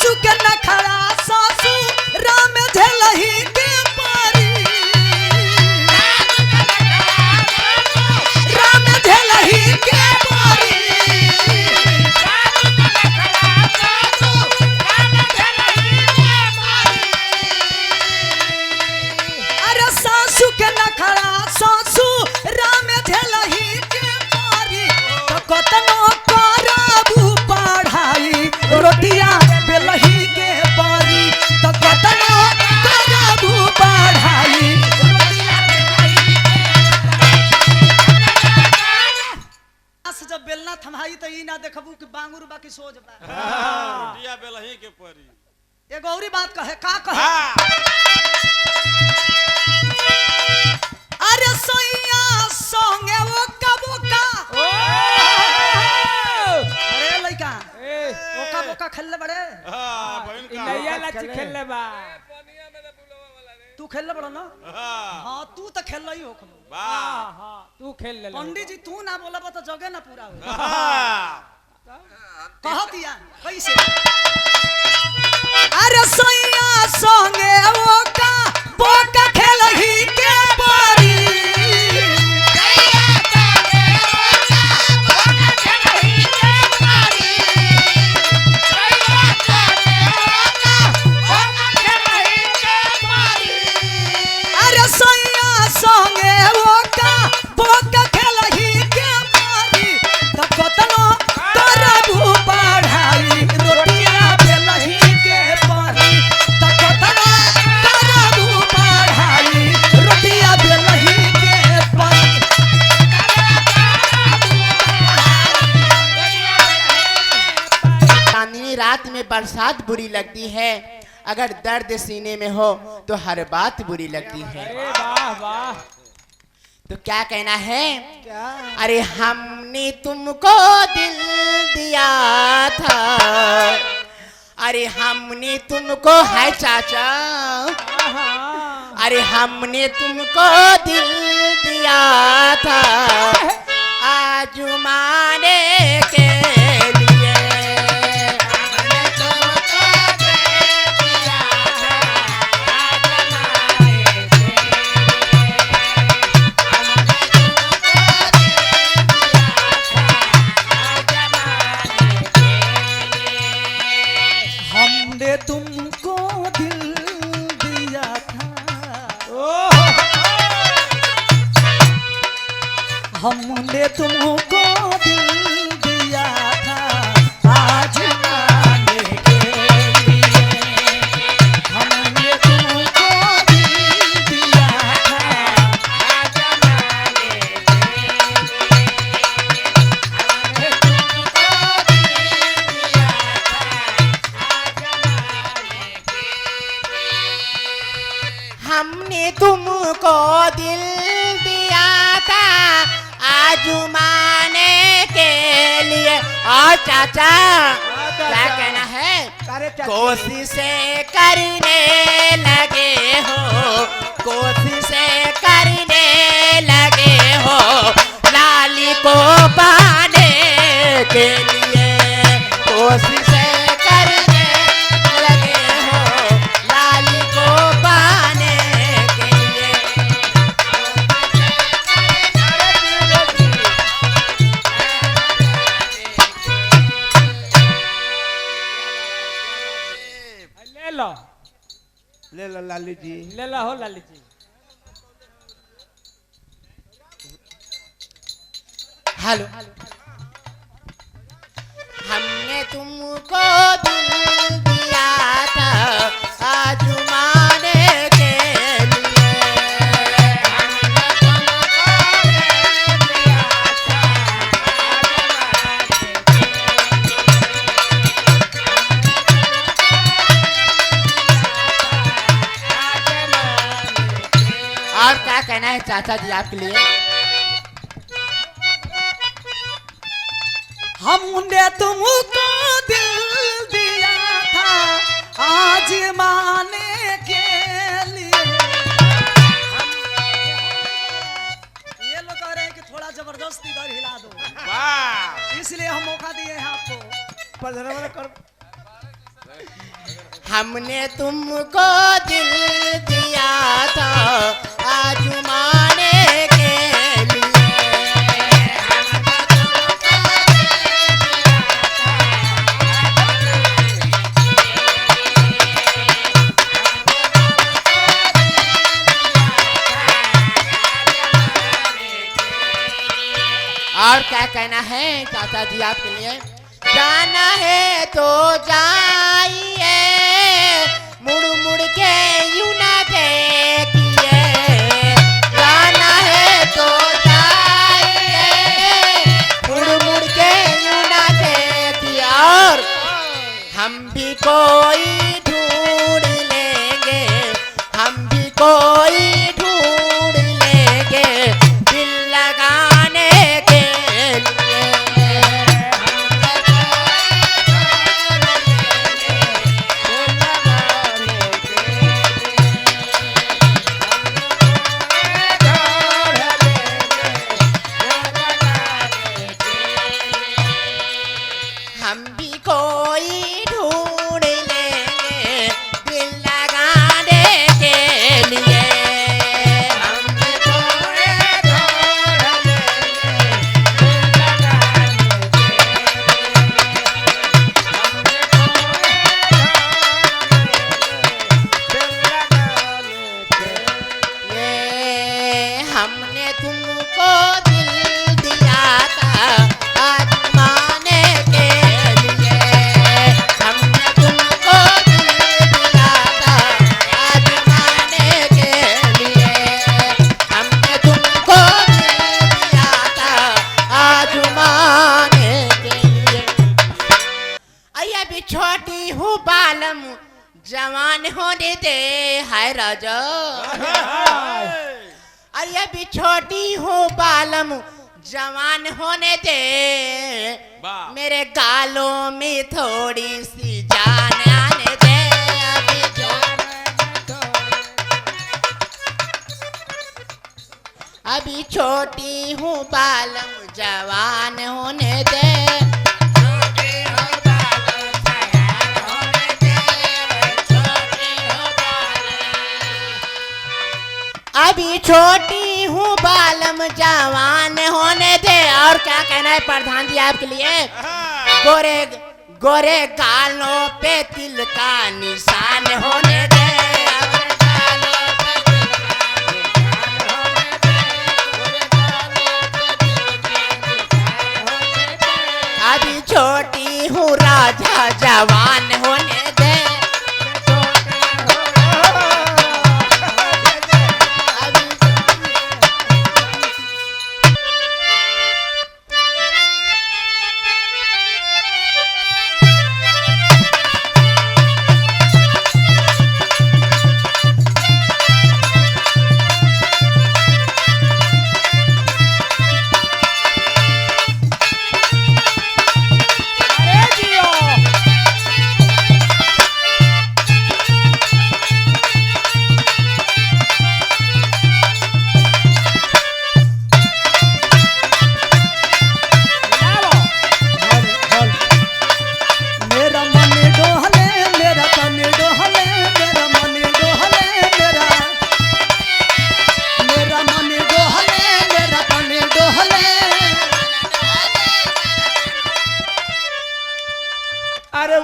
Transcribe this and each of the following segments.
सासू के नखरा सासू राम झेलही के पारी राम झेलही के पारी अरे सासू के नखरा सासू राम झेलही के पारी तो कतनो करबू पढ़ाई रोटिया बेलही के पारी तो कतनो करबू पढ़ाई जब बेलना थमाई तो ई ना देखबू कि बांगुर बाकी सोज बा रोटिया बेलही के परी एगो औरी बात कहे का कहे अरे सोइया संगे वो कबोका अरे लइका ओका बोका खेलले बड़े हां बहन का नैया लच खेलले बा तू खेलले बड़ा ना हां तू तो खेल रही हो वाह हां तू खेल ले पंडित जी तू ना बोला तो जगह ना पूरा हो हां कह दिया कैसे अरे सोइया संगे ओका बोका खेलही के पारी अरे सोइया संगे ओका बोका खेलही के पारी तो कतनो करबू पढ़ाई रोटिया बेलही के पारी तो कतनो करबू पढ़ाई रोटिया बेलही के पारी चांदनी रात में बरसात बुरी लगती है, अगर दर्द सीने में हो तो हर बात बुरी लगती है। अरे वाह वाह तो क्या कहना है? क्या अरे हमने तुमको दिल दिया था, अरे हमने तुमको है चाचा, अरे हमने तुमको दिल दिया था आजमाने के लिए, हमने तुमको दिल दिया है आजमाने के लिए, हमने तुमको दिल दिया था आजमाने के लिए। हमने तुमको दिल दिया था हमने तुमको दिल दिया था आजमाने के लिए हमने तुमको दिल दिया था आजमाने के लिए, हमने तुमको दिल दिया था आजमाने के लिए, हमने तुमको दिल दिया था आजमाने के लिए। और चाचा क्या कहना है? कोशिशें करने लगे हो, कोशिशें करने लगे हो लाली को पाने के लिए, कोशिशें करने लगे हो लाली को पाने के लिए। ले लो लालू जी। ले लो हो लाली जी। हेलो, हमने तुमको दिल दिया था आजमाने के लिए, हमने तुमको दिल दिया था आजमाने के लिए। और क्या कहना है चाचा जी आपके लिए? हमने तुमको दिल दिया था आजमाने के लिए। ये लोग कह रहे हैं कि थोड़ा जबरदस्ती इधर हिला दो, वाह इसलिए हम मौका दिए हैं आपको। पर हमने तुमको दिल दिया था आजमाने के लिए। और क्या कहना है चाचा जी आपके लिए? जाना है तो जाइए, मुड़ मुड़ के यूं ना देखिए। जाना है तो जाइए, मुड़ मुड़ के यूं ना देखिए। और हम भी कोई ढूंढ लेंगे, हम भी कोई ढूंढ लेंगे दिल लगाने के लिए। हम भी कोई ढूंढ लेंगे दिल लगाने के लिए। हम भी कोई ढूंढ लेंगे दिल लगाने के लिए। ये हमने तुमको दिल दिया था आजमाने के लिए। हमने तुमको दिल दिया था आजमाने के लिए। हमने तुमको दिल दिया था आजमाने के लिए। अయ్యా भी छोटी हूँ बालम जवान होने दे। हाय राजा अरे भी छोटी हूँ बालम जवान होने दे। वाह। मेरे गालों में थोड़ी सी जान आने दे। अभी अभी छोटी हूँ बालम जवान होने दे। छोटी हूँ बालम जवान होने दे। छोटी हूँ बालम। अभी छोटी हूँ बालम जवान होने दे। और क्या कहना है प्रधान जी आपके लिए? गोरे गोरे गालों पे तिल का निशान होने दे। अभी छोटी हूँ राजा जवान होने दे। अरे जियो लाओ। मेरा मन डोहले मेरा तन डोहले मेरा मन डोहले मेरा मन डोहले मेरा तन डोहले। अरे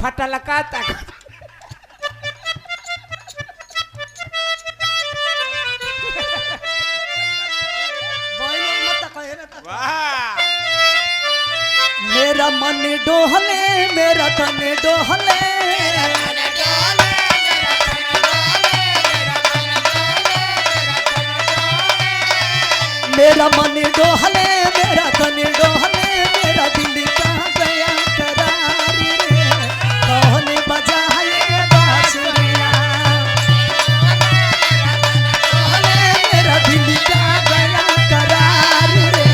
फटलका तक वाह मेरा मन डोहले मेरा तन डोहले। मेरा मन डोहले मेरा तन डोहले मेरा दिल का गया करार रे। कौन बजाए बांसुरियां? मेरा दिल का गया करार रे।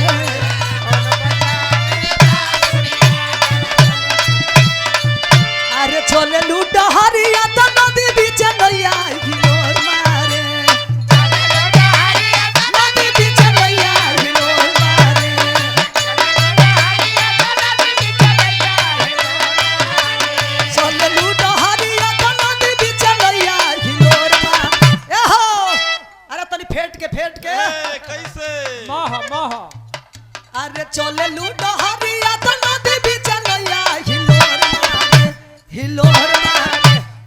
अरे छोले लूटा हरिया तो नदी बीच नैया हिलोर मारे। नदी बीच नैया हिलोर मारे।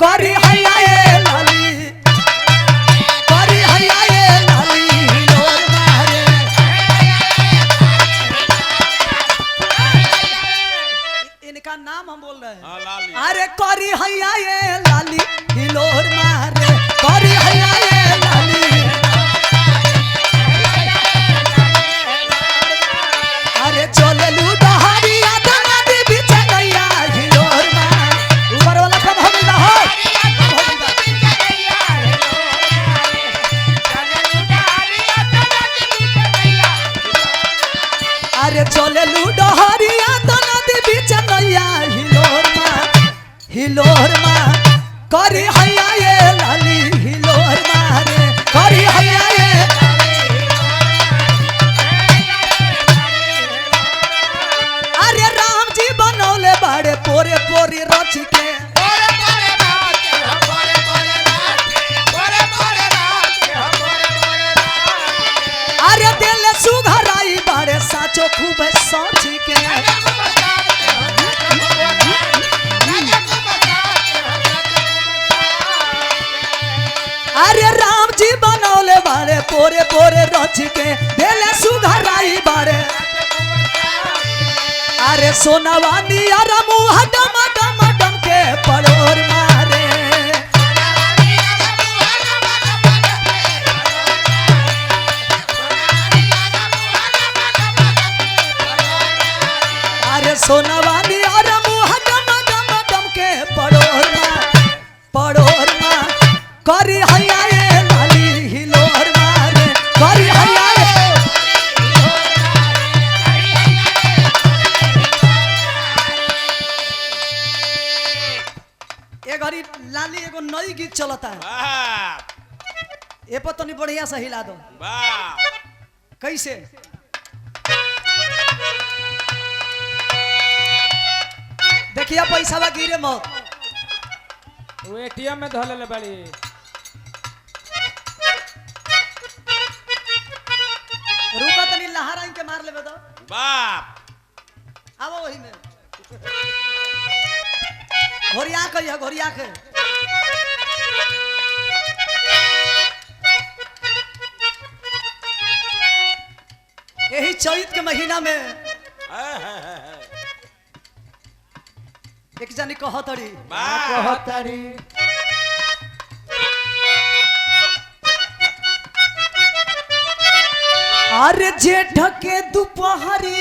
करी हैया ए लाली करी हैया ए लाली हिलोर मारे इनका नाम हम बोल रहे हैं हाँ, लाली। अरे करी हैया ए लाली हिलोर मारे करी हैया ए लाली अरे चललू डहरिया दाना दी बीच गैया हिलोर मार ऊपर वाला कब हो गया हो अरे चललू डहरिया दाना दी बीच गैया हिलोर मार करी हैया ए लाली हिलोर मारे करी हैया ए अरे राम जी बनौले बाड़े पोरे पोरी रच के अरे दिल सुघराई बाड़े साचो खूब सोच के अरे राम जी बनौले बाड़े पोरे पोरे रच के दिल सुघराई बाड़े अरे सोनावानी अरे मुँह डम डम डम के पड़ोर मारे अरे सोनावानी अरे मुँह डम डम डम के पड़ोर मार करी हैया ए लाली हिलोर मारे करी हैया ए घड़ी लाली एगो नई गीत चलता है वाह ए पर तनी बढ़िया से हिला दो वाह कैसे देखिए पैसा बा गिरे मत वो एटीएम में धोले ले बड़ी रुका तनी लहरा के मार लेबे दो वाह आवो वही में घोरिया कहिया घोरिया के यही चैत के महीना में एक जनी कहतड़ी वाह कहतारी अरे जेठ के दोपहरी